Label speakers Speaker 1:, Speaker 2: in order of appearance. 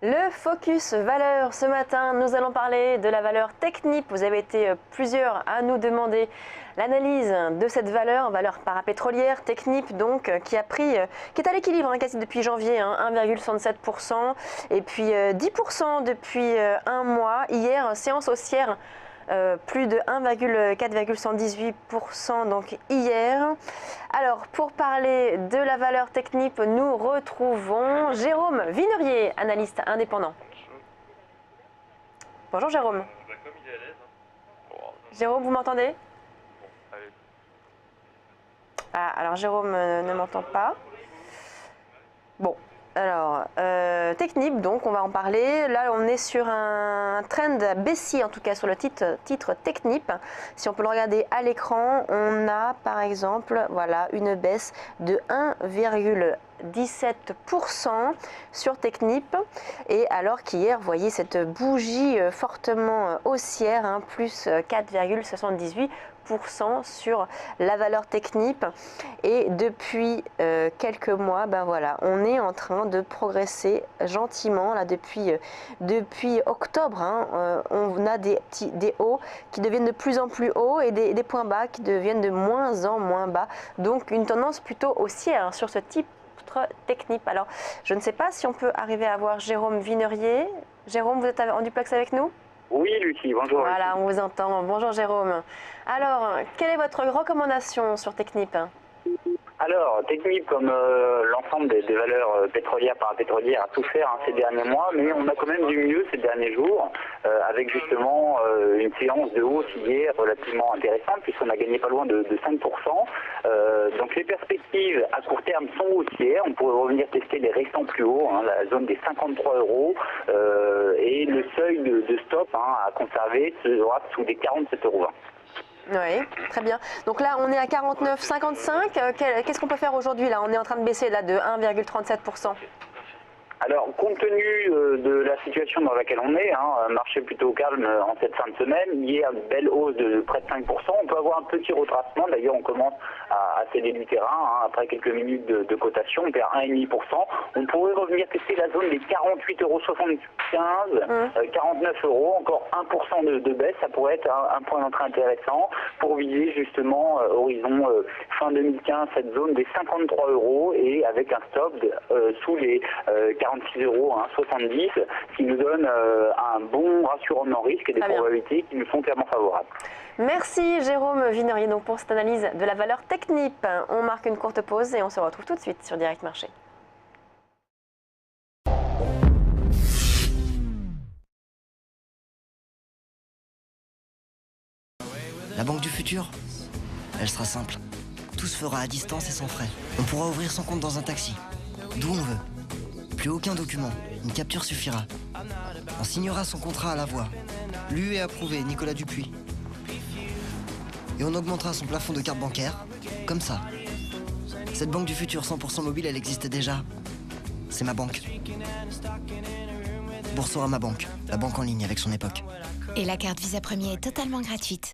Speaker 1: Le focus valeur, ce matin, nous allons parler de la valeur Technip. Vous avez été plusieurs à nous demander l'analyse de cette valeur parapétrolière, Technip donc, qui est à l'équilibre quasi depuis janvier, 1,67% et puis 10% depuis un mois. Hier, séance haussière. Plus de 4,118% donc hier. Alors pour parler de la valeur Technip, nous retrouvons Jérôme Vinerier, analyste indépendant. Bonjour Jérôme. Jérôme, vous m'entendez? Ah, alors Jérôme ne m'entend pas. Bon. Alors, Technip, donc on va en parler. Là, on est sur un trend baissier, en tout cas sur le titre Technip. Si on peut le regarder à l'écran, on a par exemple voilà, une baisse de 1,17% sur Technip. Et alors qu'hier, vous voyez cette bougie fortement haussière, plus 4,78% sur la valeur Technip. Et depuis quelques mois, voilà, on est en train de progresser gentiment là depuis octobre. On a des hauts qui deviennent de plus en plus hauts et des points bas qui deviennent de moins en moins bas. Donc une tendance plutôt haussière sur ce type Technip. Alors je ne sais pas si on peut arriver à voir Jérôme Vinerier. Jérôme, vous êtes en duplex avec nous?
Speaker 2: Oui, Lucie, bonjour.
Speaker 1: Voilà, on vous entend. Bonjour Jérôme. Alors, quelle est votre recommandation sur Technip?
Speaker 2: Alors, Technip, comme l'ensemble des valeurs pétrolières, parapétrolières, a souffert ces derniers mois, mais on a quand même du mieux ces derniers jours, avec justement une séance de hausse hier relativement intéressante, puisqu'on a gagné pas loin de 5%. Donc les perspectives à court terme sont haussières. On pourrait revenir tester les restants plus hauts, la zone des 53 €, et le seuil de stop à conserver sera sous les 47,20 €.
Speaker 1: Oui, très bien. Donc là, on est à 49,55. Qu'est-ce qu'on peut faire aujourd'hui? Là, on est en train de baisser là, de 1,37%.
Speaker 2: Alors, compte tenu de la situation dans laquelle on est, un marché plutôt calme en cette fin de semaine, hier, belle hausse de près de 5%, on peut avoir un petit retracement. D'ailleurs, on commence à céder du terrain, après quelques minutes de cotation, on perd 1,5%. On pourrait revenir tester la zone des 48,75 €, 49 €, encore 1% de baisse, ça pourrait être un point d'entrée intéressant pour viser justement horizon fin 2015, cette zone des 53 € et avec un stop sous les 46,70 €, ce qui nous donne un bon rassurement risque et des probabilités qui nous sont clairement favorables.
Speaker 1: Merci Jérôme Vinerier donc pour cette analyse de la valeur Technip. On marque une courte pause et on se retrouve tout de suite sur Direct Marché.
Speaker 3: La banque du futur, elle sera simple. Tout se fera à distance et sans frais. On pourra ouvrir son compte dans un taxi, d'où on veut. Plus aucun document, une capture suffira. On signera son contrat à la voix. Lu et approuvé, Nicolas Dupuis. Et on augmentera son plafond de carte bancaire, comme ça. Cette banque du futur 100% mobile, elle existe déjà. C'est ma banque. Boursorama Banque, la banque en ligne avec son époque.
Speaker 4: Et la carte Visa Premier est totalement gratuite.